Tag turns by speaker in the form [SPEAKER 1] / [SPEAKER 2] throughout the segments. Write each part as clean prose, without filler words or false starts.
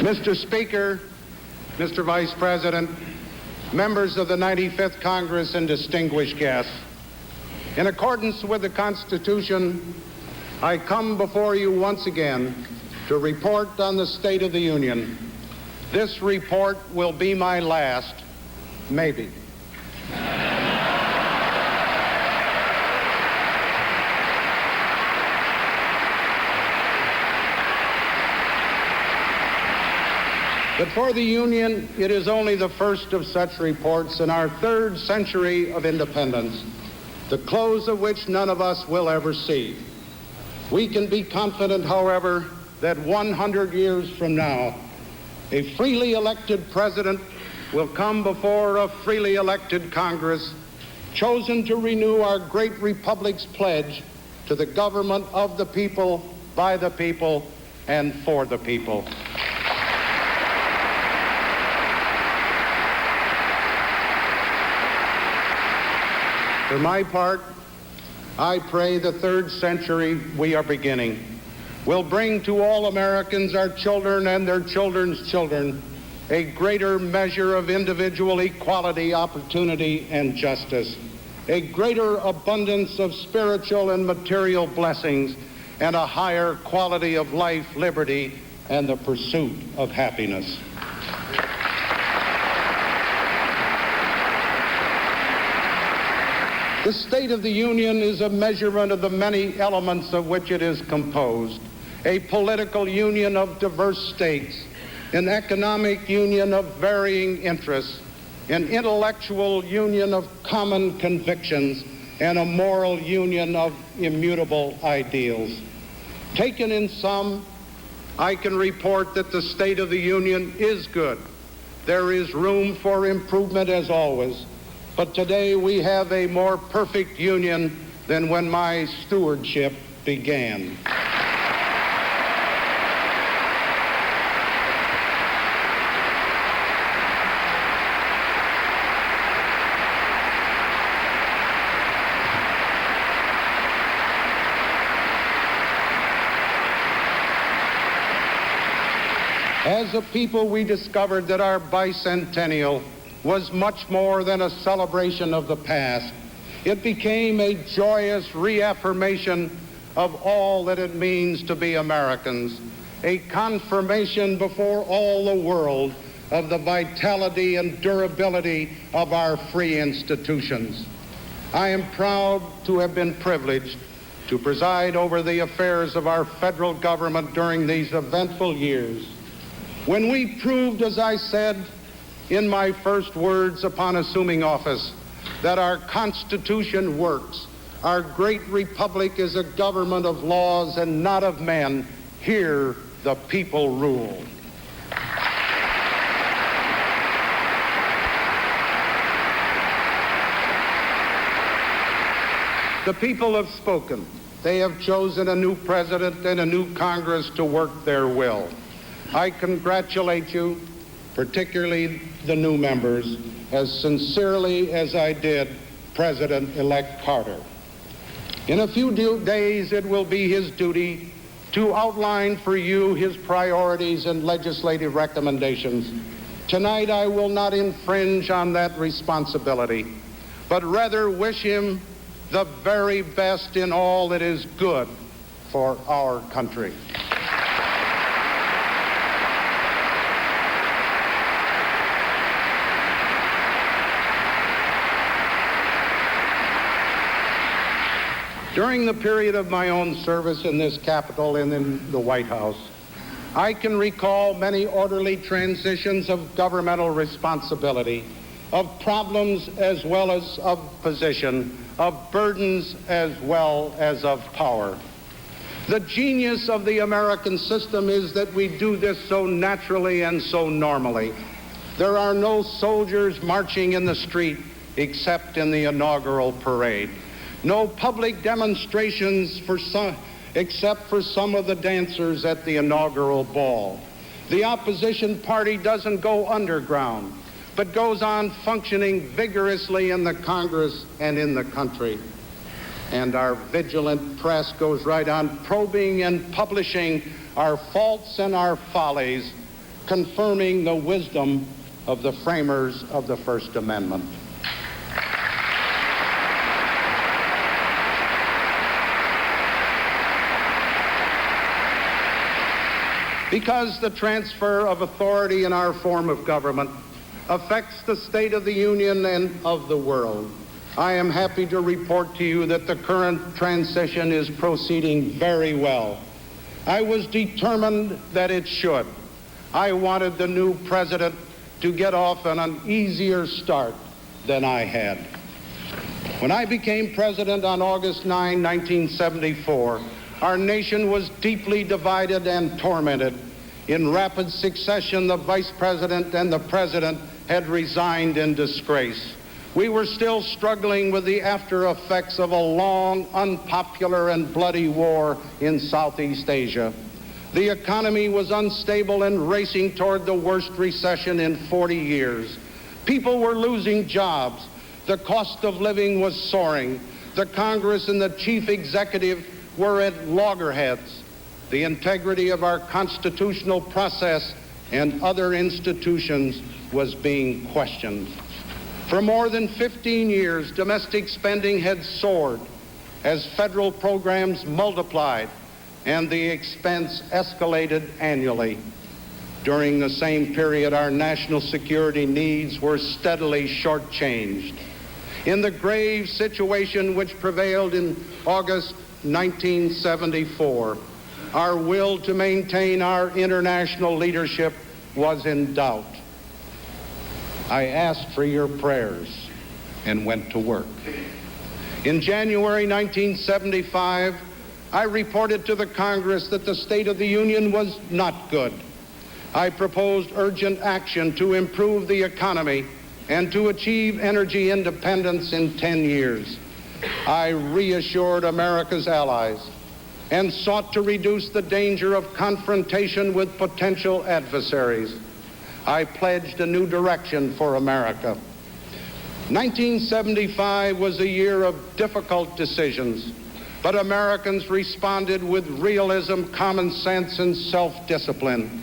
[SPEAKER 1] Mr. Speaker, Mr. Vice President, members of the 95th Congress, and distinguished guests, in accordance with the Constitution, I come before you once again to report on the State of the Union. This report will be my last, maybe. But for the Union, it is only the first of such reports in our third century of independence, the close of which none of us will ever see. We can be confident, however, that 100 years from now, a freely elected president will come before a freely elected Congress, chosen to renew our great republic's pledge to the government of the people, by the people, and for the people. For my part, I pray the third century we are beginning will bring to all Americans, our children and their children's children, a greater measure of individual equality, opportunity, and justice, a greater abundance of spiritual and material blessings, and a higher quality of life, liberty, and the pursuit of happiness. The State of the Union is a measurement of the many elements of which it is composed, a political union of diverse states, an economic union of varying interests, an intellectual union of common convictions, and a moral union of immutable ideals. Taken in sum, I can report that the State of the Union is good. There is room for improvement as always. But today we have a more perfect union than when my stewardship began. As a people, we discovered that our bicentennial was much more than a celebration of the past. It became a joyous reaffirmation of all that it means to be Americans, a confirmation before all the world of the vitality and durability of our free institutions. I am proud to have been privileged to preside over the affairs of our federal government during these eventful years, when we proved, as I said in my first words upon assuming office, that our Constitution works. Our great republic is a government of laws and not of men. Here, the people rule. The people have spoken. They have chosen a new president and a new Congress to work their will. I congratulate you, particularly the new members, as sincerely as I did President-elect Carter. In a few days, it will be his duty to outline for you his priorities and legislative recommendations. Tonight, I will not infringe on that responsibility, but rather wish him the very best in all that is good for our country. During the period of my own service in this Capitol and in the White House, I can recall many orderly transitions of governmental responsibility, of problems as well as of position, of burdens as well as of power. The genius of the American system is that we do this so naturally and so normally. There are no soldiers marching in the street except in the inaugural parade. No public demonstrations except for some of the dancers at the inaugural ball. The opposition party doesn't go underground, but goes on functioning vigorously in the Congress and in the country. And our vigilant press goes right on probing and publishing our faults and our follies, confirming the wisdom of the framers of the First Amendment. Because the transfer of authority in our form of government affects the state of the Union and of the world, I am happy to report to you that the current transition is proceeding very well. I was determined that it should. I wanted the new president to get off on an easier start than I had. When I became president on August 9, 1974, our nation was deeply divided and tormented. In rapid succession, the vice president and the president had resigned in disgrace. We were still struggling with the after effects of a long, unpopular, and bloody war in Southeast Asia. The economy was unstable and racing toward the worst recession in 40 years. People were losing jobs. The cost of living was soaring. The Congress and the chief executive were at loggerheads. The integrity of our constitutional process and other institutions was being questioned. For more than 15 years, domestic spending had soared as federal programs multiplied and the expense escalated annually. During the same period, our national security needs were steadily shortchanged. In the grave situation which prevailed in August 1974, our will to maintain our international leadership was in doubt. I asked for your prayers and went to work. In January 1975, I reported to the Congress that the state of the Union was not good. I proposed urgent action to improve the economy and to achieve energy independence in 10 years. I reassured America's allies and sought to reduce the danger of confrontation with potential adversaries. I pledged a new direction for America. 1975 was a year of difficult decisions, but Americans responded with realism, common sense, and self-discipline.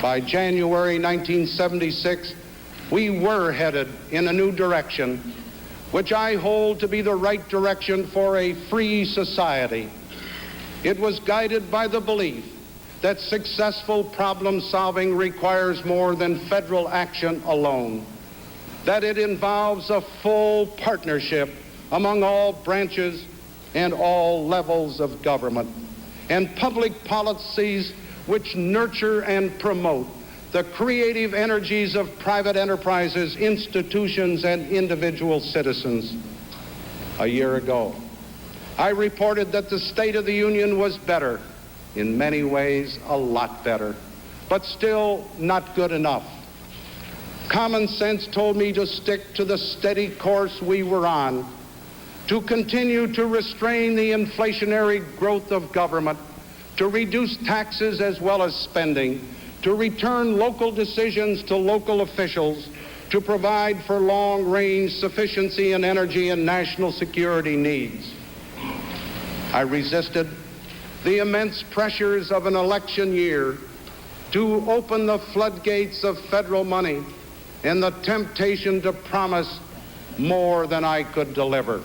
[SPEAKER 1] By January 1976, we were headed in a new direction, which I hold to be the right direction for a free society. It was guided by the belief that successful problem solving requires more than federal action alone, that it involves a full partnership among all branches and all levels of government, and public policies which nurture and promote the creative energies of private enterprises, institutions, and individual citizens. A year ago, I reported that the State of the Union was better, in many ways a lot better, but still not good enough. Common sense told me to stick to the steady course we were on, to continue to restrain the inflationary growth of government, to reduce taxes as well as spending, to return local decisions to local officials, to provide for long-range sufficiency in energy and national security needs. I resisted the immense pressures of an election year to open the floodgates of federal money and the temptation to promise more than I could deliver.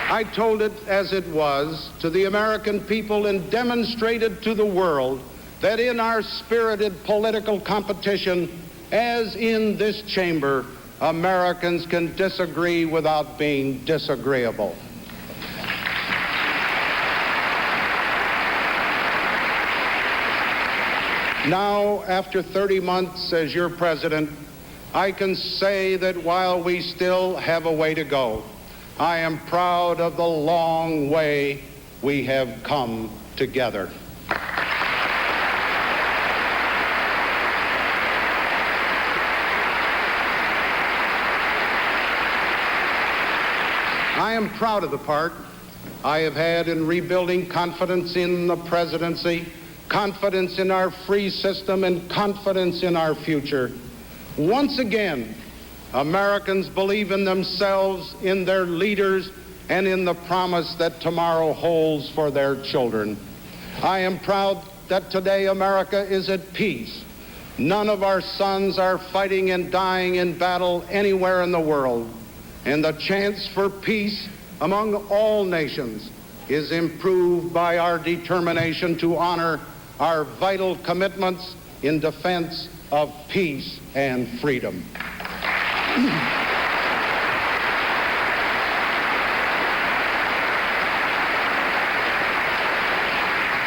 [SPEAKER 1] I told it as it was to the American people and demonstrated to the world that in our spirited political competition, as in this chamber, Americans can disagree without being disagreeable. Now, after 30 months as your president, I can say that while we still have a way to go, I am proud of the long way we have come together. I am proud of the part I have had in rebuilding confidence in the presidency, confidence in our free system, and confidence in our future. Once again, Americans believe in themselves, in their leaders, and in the promise that tomorrow holds for their children. I am proud that today America is at peace. None of our sons are fighting and dying in battle anywhere in the world, and the chance for peace among all nations is improved by our determination to honor our vital commitments in defense of peace and freedom.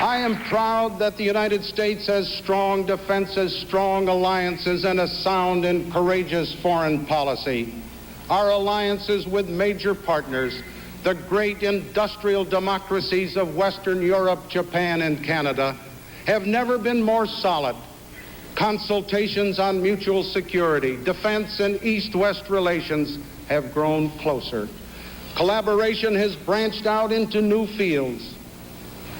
[SPEAKER 1] I am proud that the United States has strong defenses, strong alliances, and a sound and courageous foreign policy. Our alliances with major partners, the great industrial democracies of Western Europe, Japan, and Canada, have never been more solid. Consultations on mutual security, defense, and East-West relations have grown closer. Collaboration has branched out into new fields,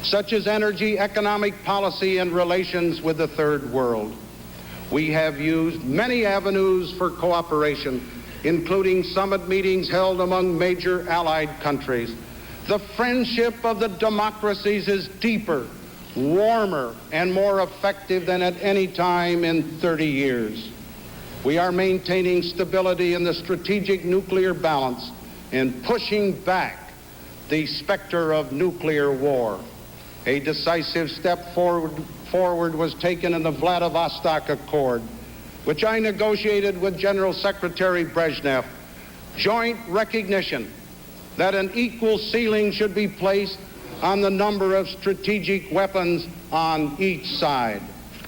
[SPEAKER 1] such as energy, economic policy, and relations with the Third World. We have used many avenues for cooperation, including summit meetings held among major allied countries. The friendship of the democracies is deeper, warmer, and more effective than at any time in 30 years. We are maintaining stability in the strategic nuclear balance and pushing back the specter of nuclear war. A decisive step forward was taken in the Vladivostok Accord, which I negotiated with General Secretary Brezhnev. Joint recognition that an equal ceiling should be placed on the number of strategic weapons on each side.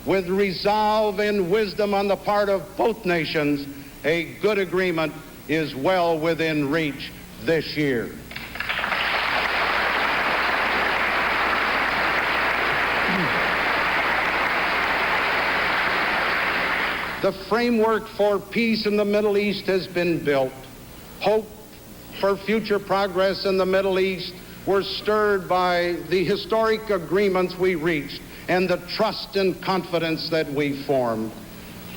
[SPEAKER 1] With resolve and wisdom on the part of both nations, a good agreement is well within reach this year. The framework for peace in the Middle East has been built. Hope for future progress in the Middle East were stirred by the historic agreements we reached and the trust and confidence that we formed.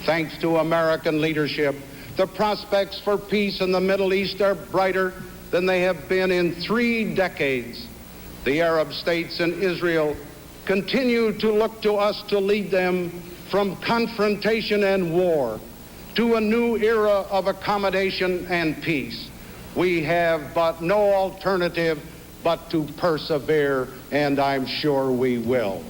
[SPEAKER 1] Thanks to American leadership, the prospects for peace in the Middle East are brighter than they have been in 3 decades. The Arab states and Israel continue to look to us to lead them from confrontation and war to a new era of accommodation and peace. We have but no alternative but to persevere, and I'm sure we will.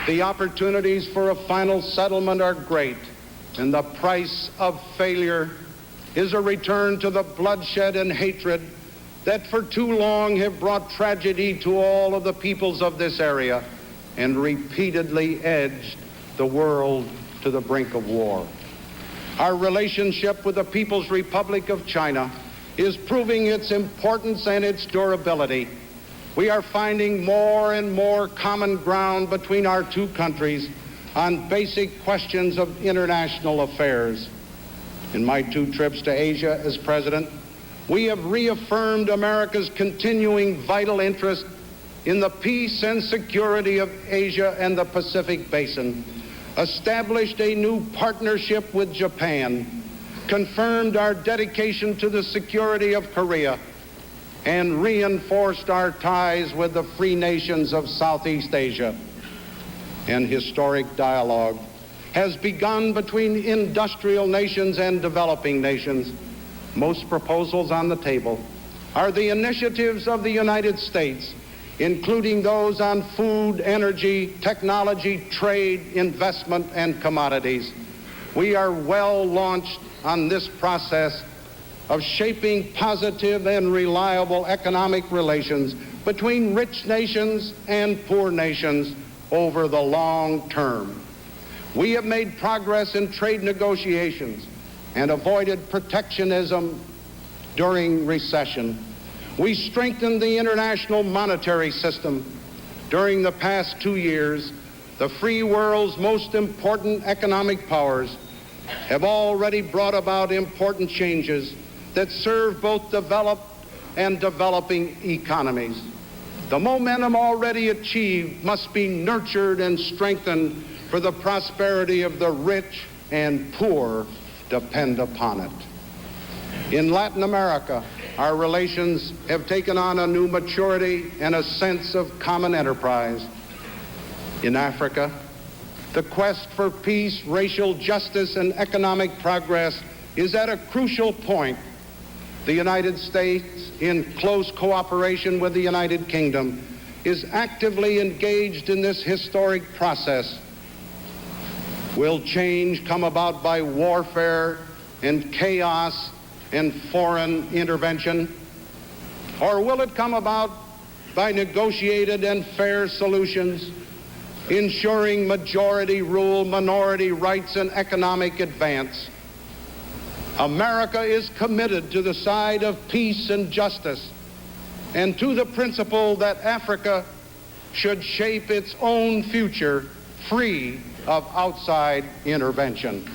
[SPEAKER 1] The opportunities for a final settlement are great, and the price of failure is a return to the bloodshed and hatred that for too long have brought tragedy to all of the peoples of this area and repeatedly edged the world to the brink of war. Our relationship with the People's Republic of China is proving its importance and its durability. We are finding more and more common ground between our two countries on basic questions of international affairs. In my 2 trips to Asia as president, we have reaffirmed America's continuing vital interest in the peace and security of Asia and the Pacific Basin, established a new partnership with Japan, confirmed our dedication to the security of Korea, and reinforced our ties with the free nations of Southeast Asia. An historic dialogue has begun between industrial nations and developing nations. Most proposals on the table are the initiatives of the United States, including those on food, energy, technology, trade, investment, and commodities. We are well launched on this process of shaping positive and reliable economic relations between rich nations and poor nations over the long term. We have made progress in trade negotiations and avoided protectionism during recession. We strengthened the international monetary system. During the past 2 years, the free world's most important economic powers have already brought about important changes that serve both developed and developing economies. The momentum already achieved must be nurtured and strengthened, for the prosperity of the rich and poor depend upon it. In Latin America, our relations have taken on a new maturity and a sense of common enterprise. In Africa, the quest for peace, racial justice, and economic progress is at a crucial point. The United States, in close cooperation with the United Kingdom, is actively engaged in this historic process. Will change come about by warfare and chaos and foreign intervention? Or will it come about by negotiated and fair solutions, ensuring majority rule, minority rights, and economic advance? America is committed to the side of peace and justice, and to the principle that Africa should shape its own future free of outside intervention.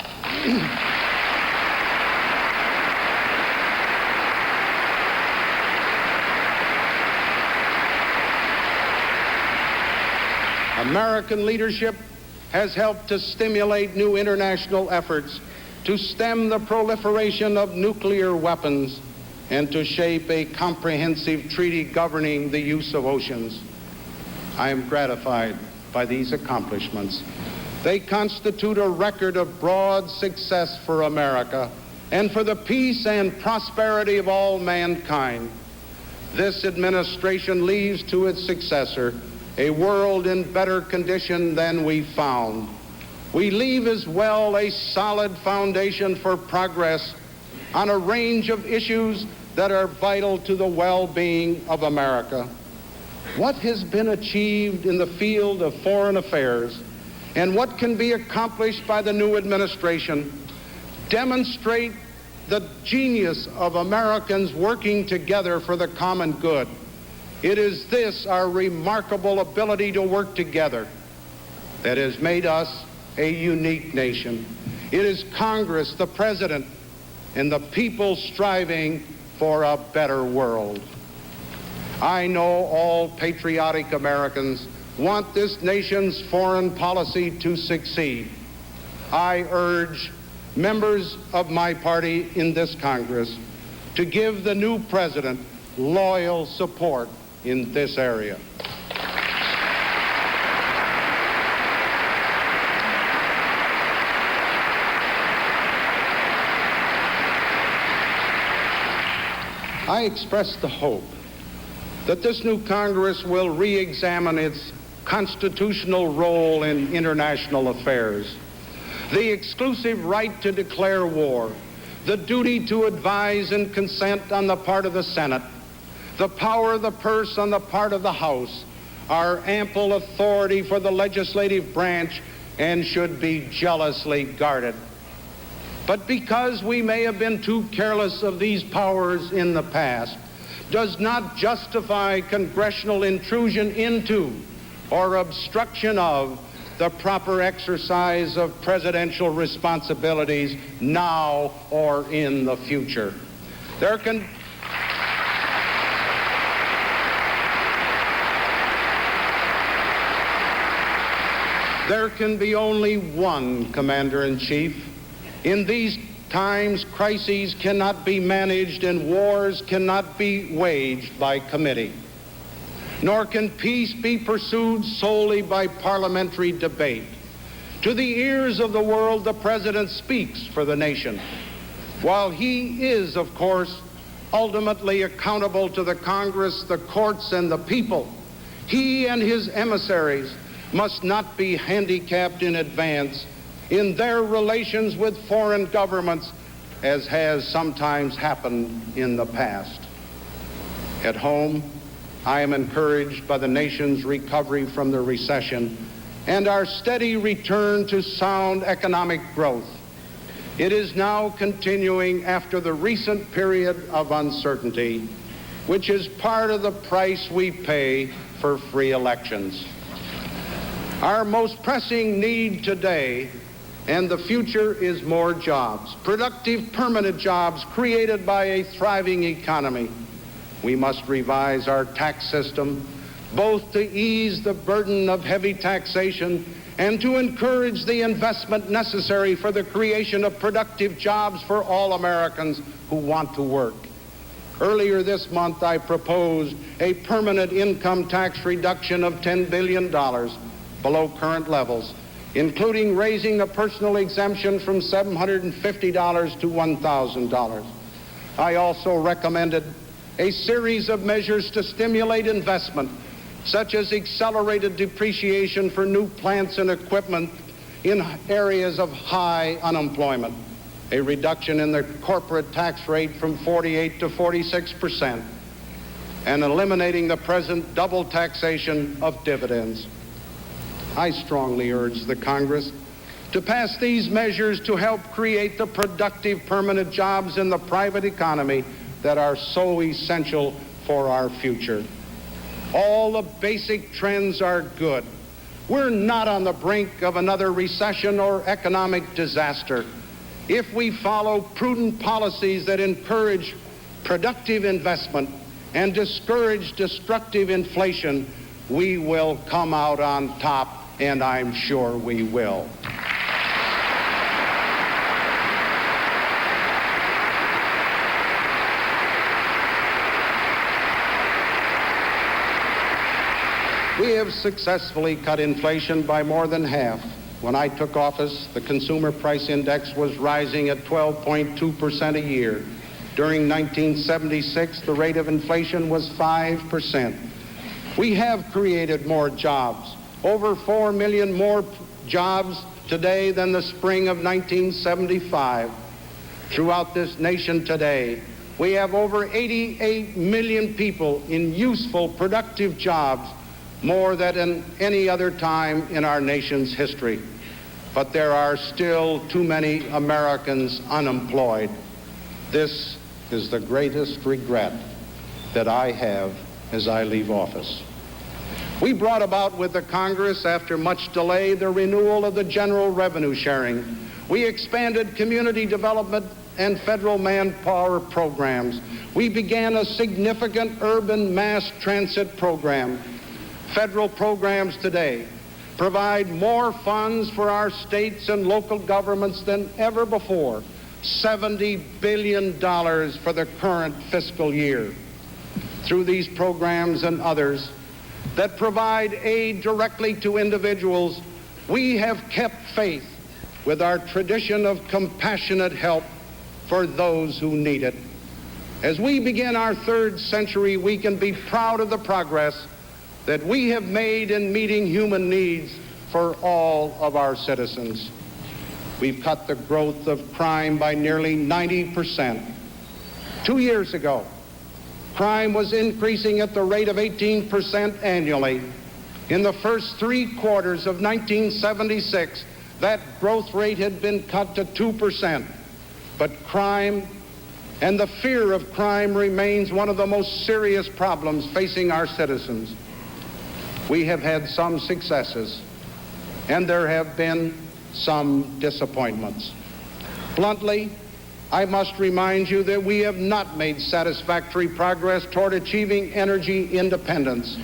[SPEAKER 1] American leadership has helped to stimulate new international efforts to stem the proliferation of nuclear weapons and to shape a comprehensive treaty governing the use of oceans. I am gratified by these accomplishments. They constitute a record of broad success for America and for the peace and prosperity of all mankind. This administration leaves to its successor a world in better condition than we found. We leave as well a solid foundation for progress on a range of issues that are vital to the well-being of America. What has been achieved in the field of foreign affairs and what can be accomplished by the new administration demonstrate the genius of Americans working together for the common good. It is this, our remarkable ability to work together, that has made us a unique nation. It is Congress, the President, and the people striving for a better world. I know all patriotic Americans want this nation's foreign policy to succeed. I urge members of my party in this Congress to give the new President loyal support in this area. I express the hope that this new Congress will re-examine its constitutional role in international affairs, the exclusive right to declare war, the duty to advise and consent on the part of the Senate, the power of the purse on the part of the House, are ample authority for the legislative branch and should be jealously guarded. But because we may have been too careless of these powers in the past, does not justify congressional intrusion into or obstruction of the proper exercise of presidential responsibilities now or in the future. There can be only one commander-in-chief. In these times, crises cannot be managed and wars cannot be waged by committee. Nor can peace be pursued solely by parliamentary debate. To the ears of the world, the President speaks for the nation. While he is, of course, ultimately accountable to the Congress, the courts, and the people, he and his emissaries must not be handicapped in advance in their relations with foreign governments, as has sometimes happened in the past. At home, I am encouraged by the nation's recovery from the recession and our steady return to sound economic growth. It is now continuing after the recent period of uncertainty, which is part of the price we pay for free elections. Our most pressing need today and the future is more jobs, productive, permanent jobs created by a thriving economy. We must revise our tax system both to ease the burden of heavy taxation and to encourage the investment necessary for the creation of productive jobs for all Americans who want to work. Earlier this month, I proposed a permanent income tax reduction of $10 billion below current levels, including raising the personal exemption from $750 to $1,000. I also recommended a series of measures to stimulate investment, such as accelerated depreciation for new plants and equipment in areas of high unemployment, a reduction in the corporate tax rate from 48 to 46%, and eliminating the present double taxation of dividends. I strongly urge the Congress to pass these measures to help create the productive permanent jobs in the private economy that are so essential for our future. All the basic trends are good. We're not on the brink of another recession or economic disaster. If we follow prudent policies that encourage productive investment and discourage destructive inflation, we will come out on top, and I'm sure we will. We have successfully cut inflation by more than half. When I took office, the consumer price index was rising at 12.2% a year. During 1976, the rate of inflation was 5%. We have created more jobs, over 4 million more jobs today than the spring of 1975. Throughout this nation today, we have over 88 million people in useful, productive jobs, more than in any other time in our nation's history. But there are still too many Americans unemployed. This is the greatest regret that I have as I leave office. We brought about with the Congress, after much delay, the renewal of the general revenue sharing. We expanded community development and federal manpower programs. We began a significant urban mass transit program. Federal programs today provide more funds for our states and local governments than ever before, $70 billion for the current fiscal year. Through these programs and others that provide aid directly to individuals, we have kept faith with our tradition of compassionate help for those who need it. As we begin our third century, we can be proud of the progress that we have made in meeting human needs for all of our citizens. We've cut the growth of crime by nearly 90%. 2 years ago, crime was increasing at the rate of 18% annually. In the first 3 quarters of 1976, that growth rate had been cut to 2%. But crime and the fear of crime remains one of the most serious problems facing our citizens. We have had some successes, and there have been some disappointments. Bluntly, I must remind you that we have not made satisfactory progress toward achieving energy independence.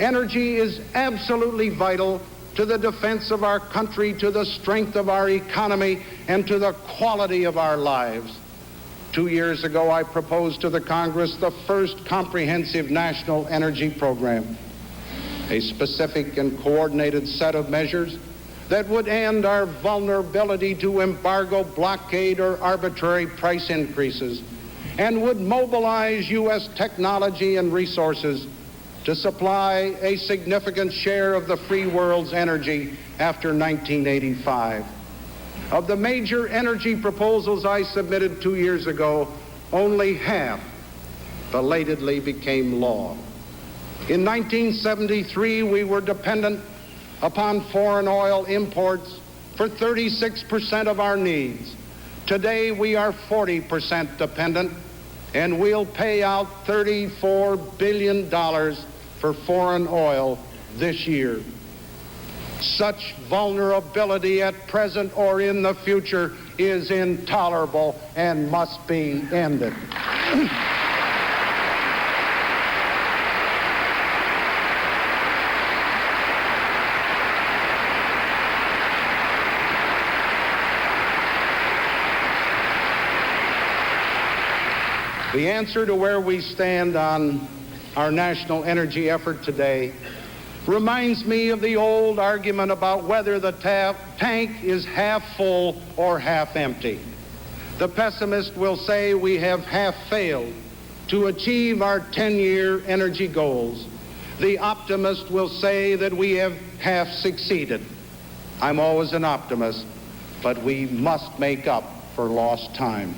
[SPEAKER 1] Energy is absolutely vital to the defense of our country, to the strength of our economy, and to the quality of our lives. 2 years ago, I proposed to the Congress the first comprehensive national energy program, a specific and coordinated set of measures that would end our vulnerability to embargo, blockade, or arbitrary price increases, and would mobilize U.S. technology and resources to supply a significant share of the free world's energy after 1985. Of the major energy proposals I submitted 2 years ago, only half belatedly became law. In 1973, we were dependent upon foreign oil imports for 36% of our needs. Today, we are 40% dependent, and we'll pay out $34 billion for foreign oil this year. Such vulnerability at present or in the future is intolerable and must be ended. The answer to where we stand on our national energy effort today reminds me of the old argument about whether the tank is half full or half empty. The pessimist will say we have half failed to achieve our 10-year energy goals. The optimist will say that we have half succeeded. I'm always an optimist, but we must make up for lost time.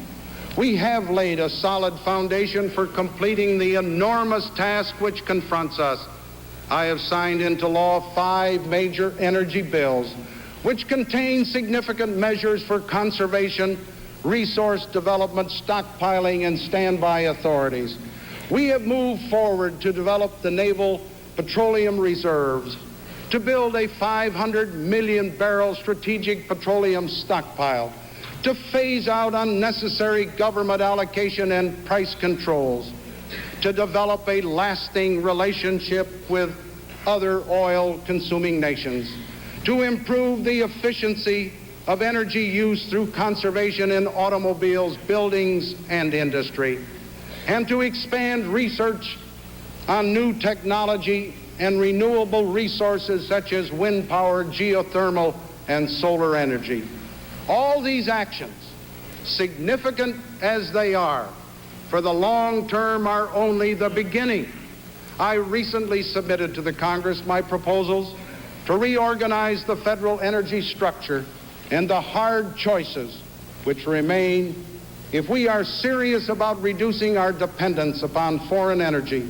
[SPEAKER 1] We have laid a solid foundation for completing the enormous task which confronts us. I have signed into law 5 major energy bills, which contain significant measures for conservation, resource development, stockpiling, and standby authorities. We have moved forward to develop the naval petroleum reserves, to build a 500 million barrel strategic petroleum stockpile, to phase out unnecessary government allocation and price controls, to develop a lasting relationship with other oil-consuming nations, to improve the efficiency of energy use through conservation in automobiles, buildings, and industry, and to expand research on new technology and renewable resources such as wind power, geothermal, and solar energy. All these actions, significant as they are, for the long term are only the beginning. I recently submitted to the Congress my proposals to reorganize the federal energy structure and the hard choices which remain if we are serious about reducing our dependence upon foreign energy.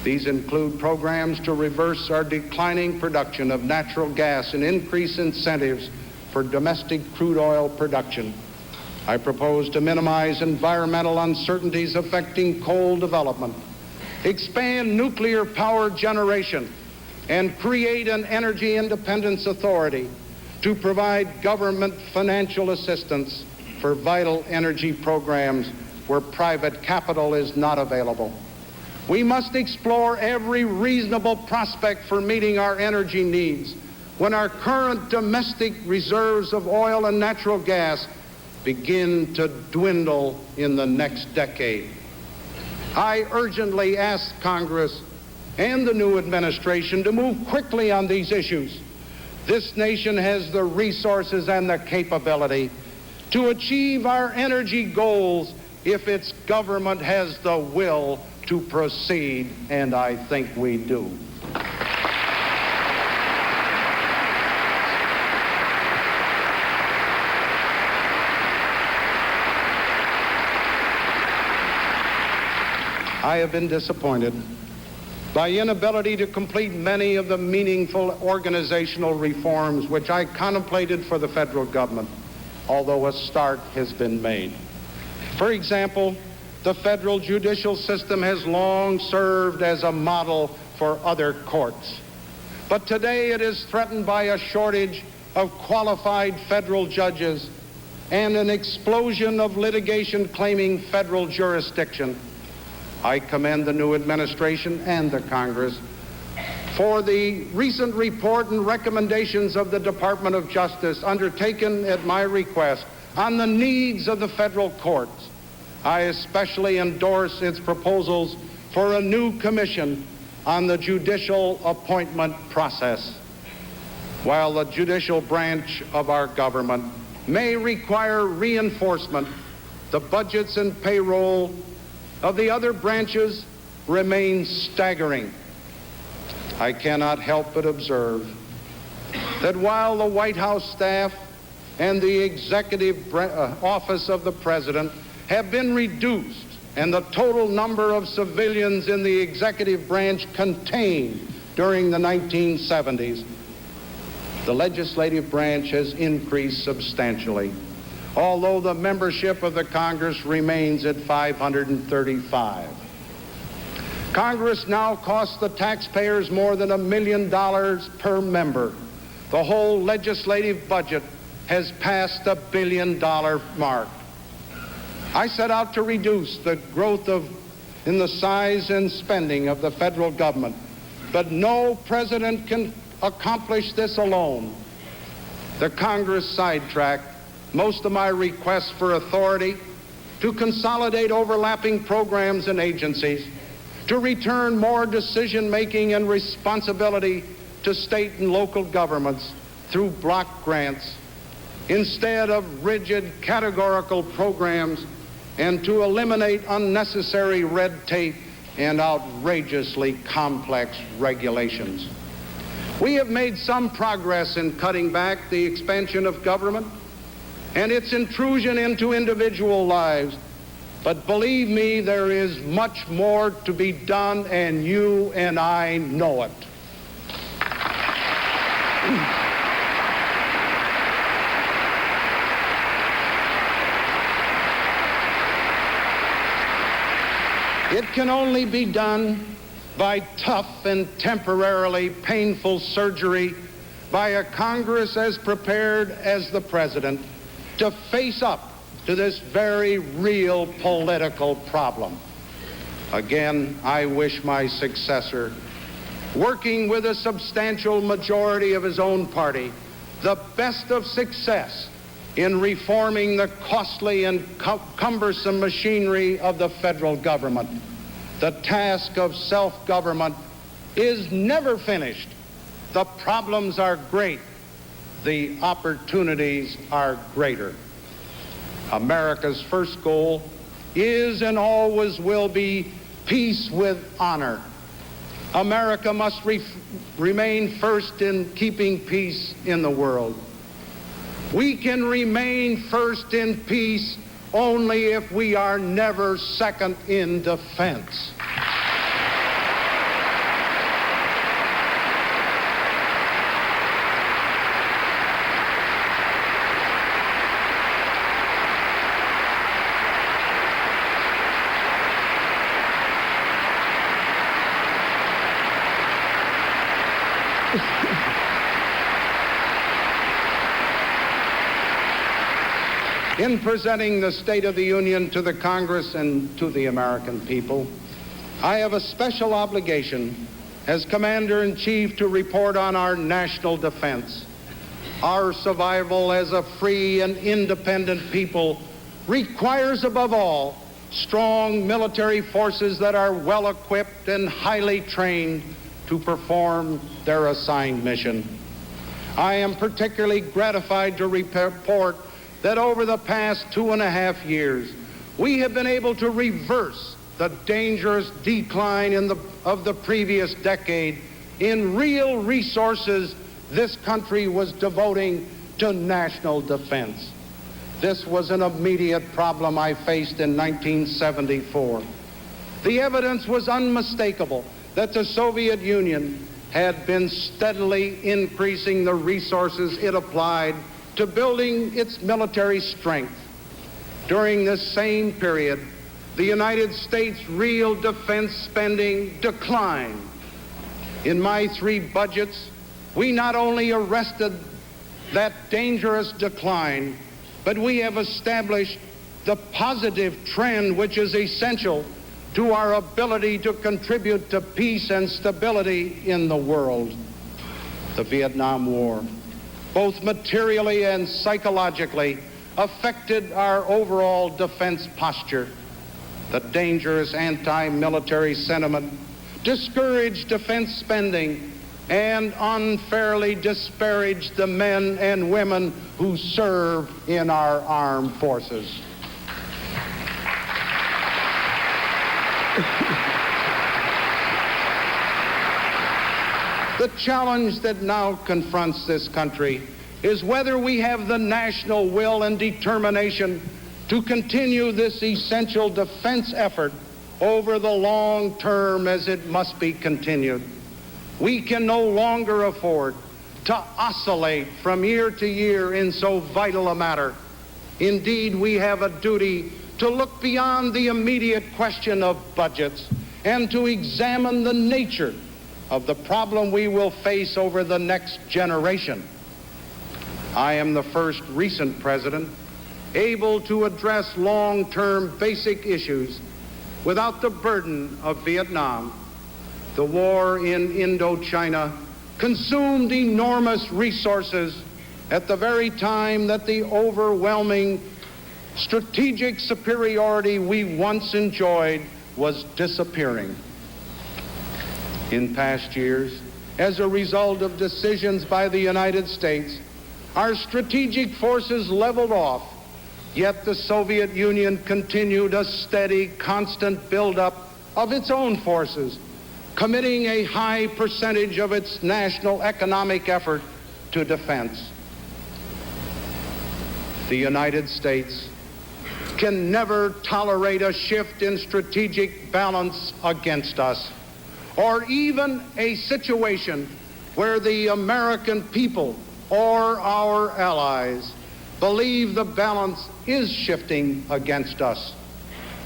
[SPEAKER 1] These include programs to reverse our declining production of natural gas and increase incentives for domestic crude oil production. I propose to minimize environmental uncertainties affecting coal development, expand nuclear power generation, and create an energy independence authority to provide government financial assistance for vital energy programs where private capital is not available. We must explore every reasonable prospect for meeting our energy needs when our current domestic reserves of oil and natural gas begin to dwindle in the next decade. I urgently ask Congress and the new administration to move quickly on these issues. This nation has the resources and the capability to achieve our energy goals if its government has the will to proceed, and I think we do. I have been disappointed by inability to complete many of the meaningful organizational reforms which I contemplated for the federal government, although a start has been made. For example, the federal judicial system has long served as a model for other courts. But today it is threatened by a shortage of qualified federal judges and an explosion of litigation claiming federal jurisdiction. I commend the new administration and the Congress for the recent report and recommendations of the Department of Justice undertaken at my request on the needs of the federal courts. I especially endorse its proposals for a new commission on the judicial appointment process. While the judicial branch of our government may require reinforcement, the budgets and payroll of the other branches remain staggering. I cannot help but observe that while the White House staff and the executive office of the President have been reduced and the total number of civilians in the executive branch contained during the 1970s, the legislative branch has increased substantially, although the membership of the Congress remains at 535. Congress now costs the taxpayers more than $1 million per member. The whole legislative budget has passed the $1 billion mark. I set out to reduce the growth in the size and spending of the federal government, but no president can accomplish this alone. The Congress sidetracked most of my requests for authority to consolidate overlapping programs and agencies, to return more decision-making and responsibility to state and local governments through block grants, instead of rigid categorical programs, and to eliminate unnecessary red tape and outrageously complex regulations. We have made some progress in cutting back the expansion of government and its intrusion into individual lives, but believe me, there is much more to be done, and you and I know it. It can only be done by tough and temporarily painful surgery by a Congress as prepared as the President to face up to this very real political problem. Again, I wish my successor, working with a substantial majority of his own party, the best of success in reforming the costly and cumbersome machinery of the federal government. The task of self-government is never finished. The problems are great. The opportunities are greater. America's first goal is and always will be peace with honor. America must remain first in keeping peace in the world. We can remain first in peace only if we are never second in defense. In presenting the State of the Union to the Congress and to the American people, I have a special obligation as Commander-in-Chief to report on our national defense. Our survival as a free and independent people requires, above all, strong military forces that are well equipped and highly trained to perform their assigned mission. I am particularly gratified to report that over the past 2.5 years, we have been able to reverse the dangerous decline of the previous decade in real resources this country was devoting to national defense. This was an immediate problem I faced in 1974. The evidence was unmistakable that the Soviet Union had been steadily increasing the resources it applied to building its military strength. During this same period, the United States' real defense spending declined. In my 3 budgets, we not only arrested that dangerous decline, but we have established the positive trend which is essential to our ability to contribute to peace and stability in the world. The Vietnam War, both materially and psychologically, affected our overall defense posture. The dangerous anti-military sentiment discouraged defense spending and unfairly disparaged the men and women who serve in our armed forces. The challenge that now confronts this country is whether we have the national will and determination to continue this essential defense effort over the long term as it must be continued. We can no longer afford to oscillate from year to year in so vital a matter. Indeed, we have a duty to look beyond the immediate question of budgets and to examine the nature of the problem we will face over the next generation. I am the first recent president able to address long-term basic issues without the burden of Vietnam. The war in Indochina consumed enormous resources at the very time that the overwhelming strategic superiority we once enjoyed was disappearing. In past years, as a result of decisions by the United States, our strategic forces leveled off, yet the Soviet Union continued a steady, constant buildup of its own forces, committing a high percentage of its national economic effort to defense. The United States can never tolerate a shift in strategic balance against us, or even a situation where the American people or our allies believe the balance is shifting against us.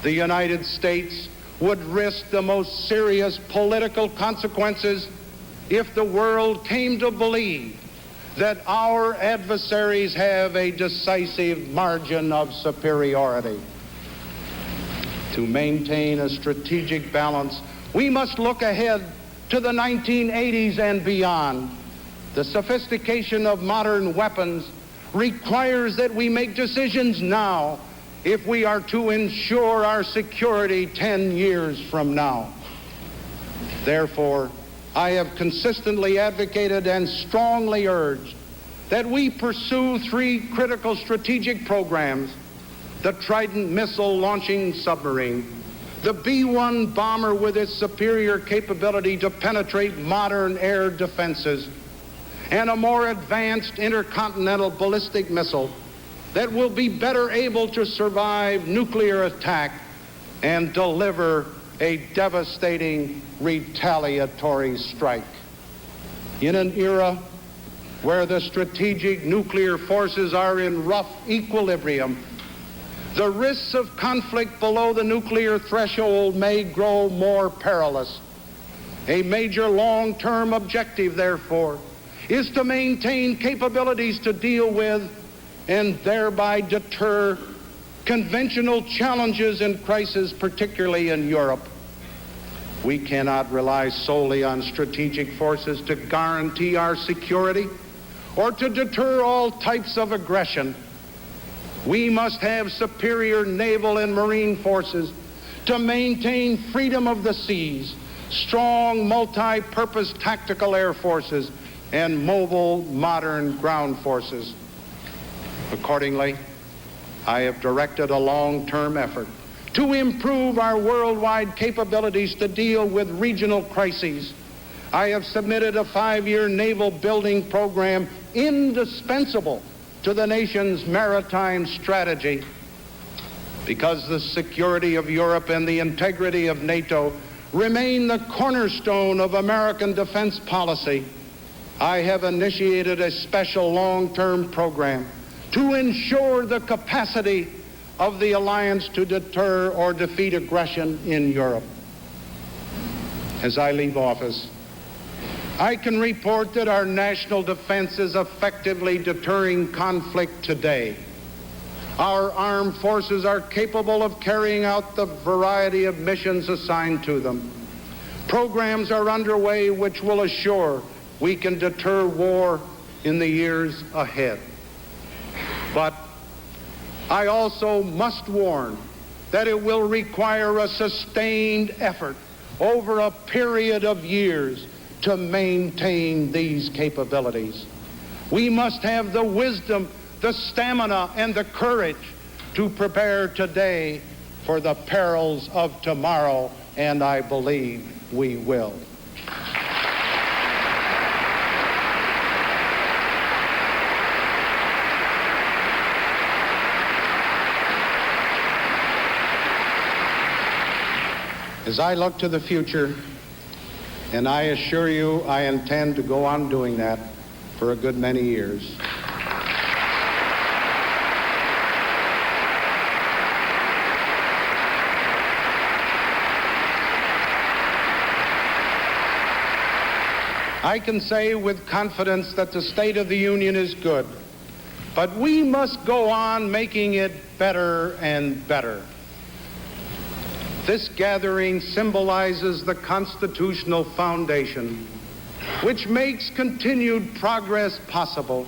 [SPEAKER 1] The United States would risk the most serious political consequences if the world came to believe that our adversaries have a decisive margin of superiority. To maintain a strategic balance, we must look ahead to the 1980s and beyond. The sophistication of modern weapons requires that we make decisions now if we are to ensure our security 10 years from now. Therefore, I have consistently advocated and strongly urged that we pursue 3 critical strategic programs: the Trident missile launching submarine, the B-1 bomber with its superior capability to penetrate modern air defenses, and a more advanced intercontinental ballistic missile that will be better able to survive nuclear attack and deliver a devastating retaliatory strike. In an era where the strategic nuclear forces are in rough equilibrium, the risks of conflict below the nuclear threshold may grow more perilous. A major long-term objective, therefore, is to maintain capabilities to deal with and thereby deter conventional challenges and crises, particularly in Europe. We cannot rely solely on strategic forces to guarantee our security or to deter all types of aggression. We must have superior naval and marine forces to maintain freedom of the seas, strong multi-purpose tactical air forces, and mobile modern ground forces. Accordingly, I have directed a long-term effort to improve our worldwide capabilities to deal with regional crises. I have submitted a 5-year naval building program indispensable to the nation's maritime strategy. Because the security of Europe and the integrity of NATO remain the cornerstone of American defense policy, I have initiated a special long-term program to ensure the capacity of the alliance to deter or defeat aggression in Europe. As I leave office, I can report that our national defense is effectively deterring conflict today. Our armed forces are capable of carrying out the variety of missions assigned to them. Programs are underway which will assure we can deter war in the years ahead. But I also must warn that it will require a sustained effort over a period of years to maintain these capabilities. We must have the wisdom, the stamina, and the courage to prepare today for the perils of tomorrow, and I believe we will. As I look to the future, and I assure you I intend to go on doing that for a good many years, I can say with confidence that the state of the Union is good, but we must go on making it better and better. This gathering symbolizes the constitutional foundation which makes continued progress possible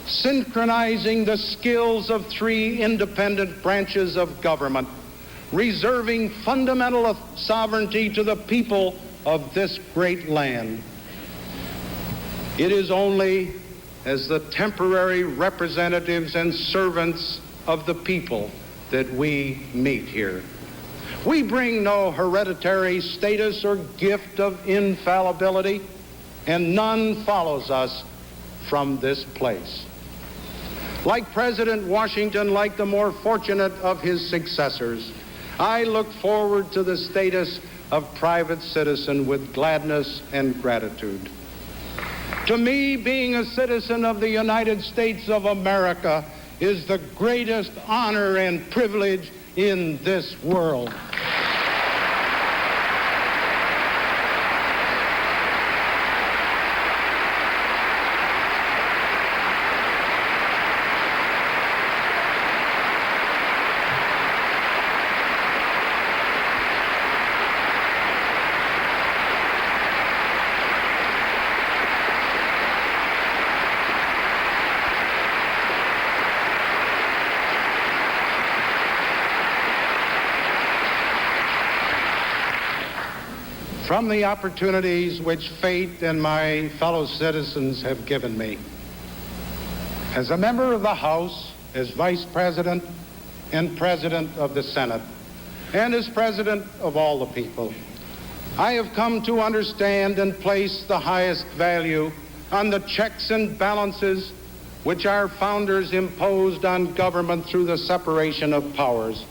[SPEAKER 1] synchronizing the skills of three independent branches of government, reserving fundamental sovereignty to the people of this great land. It is only as the temporary representatives and servants of the people that we meet here. We bring no hereditary status or gift of infallibility, and none follows us from this place. Like President Washington, like the more fortunate of his successors, I look forward to the status of private citizen with gladness and gratitude. To me, being a citizen of the United States of America is the greatest honor and privilege in this world. From the opportunities which fate and my fellow citizens have given me, as a member of the House, as Vice President and President of the Senate, and as President of all the people, I have come to understand and place the highest value on the checks and balances which our founders imposed on government through the separation of powers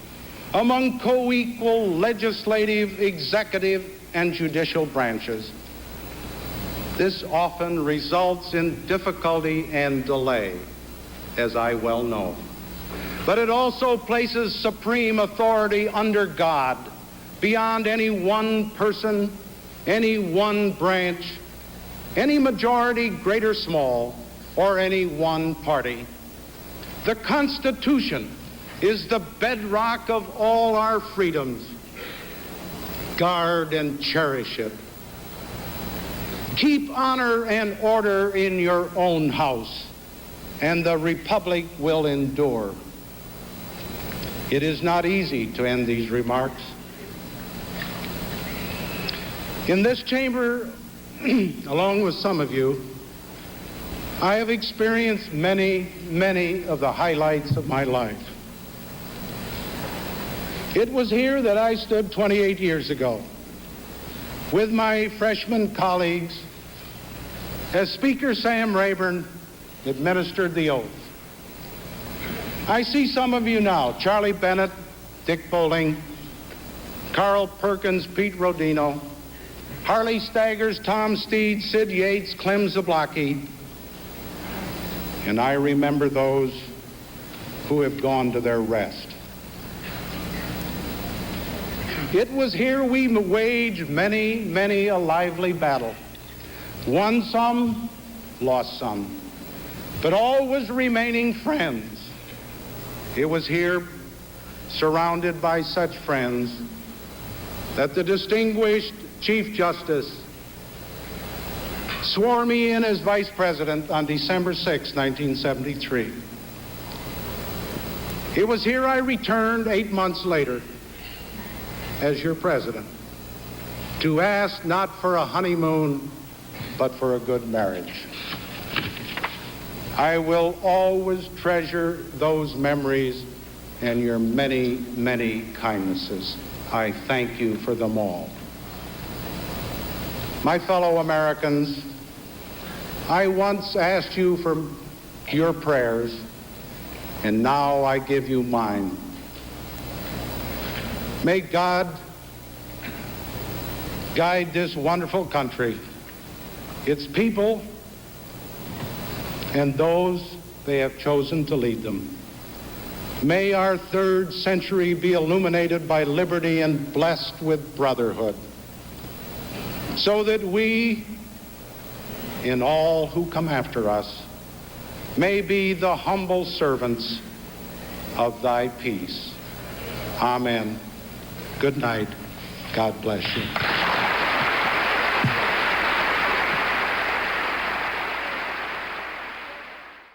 [SPEAKER 1] among co-equal legislative, executive, and judicial branches. This often results in difficulty and delay, as I well know. But it also places supreme authority under God, beyond any one person, any one branch, any majority, great or small, or any one party. The Constitution is the bedrock of all our freedoms. Guard and cherish it. Keep honor and order in your own house, and the republic will endure. It is not easy to end these remarks. In this chamber, along with some of you, I have experienced many of the highlights of my life. It was here that I stood 28 years ago with my freshman colleagues as Speaker Sam Rayburn administered the oath. I see some of you now: Charlie Bennett, Dick Bowling, Carl Perkins, Pete Rodino, Harley Staggers, Tom Steed, Sid Yates, Clem Zablocki, and I remember those who have gone to their rest. It was here we waged many a lively battle. Won some, lost some, but always remaining friends. It was here, surrounded by such friends, that the distinguished Chief Justice swore me in as Vice President on December 6, 1973. It was here I returned 8 months later as your president, to ask not for a honeymoon, but for a good marriage. I will always treasure those memories and your many kindnesses. I thank you for them all. My fellow Americans, I once asked you for your prayers, and now I give you mine. May God guide this wonderful country, its people, and those they have chosen to lead them. May our third century be illuminated by liberty and blessed with brotherhood, so that we, in all who come after us, may be the humble servants of thy peace. Amen. Good night. God bless you.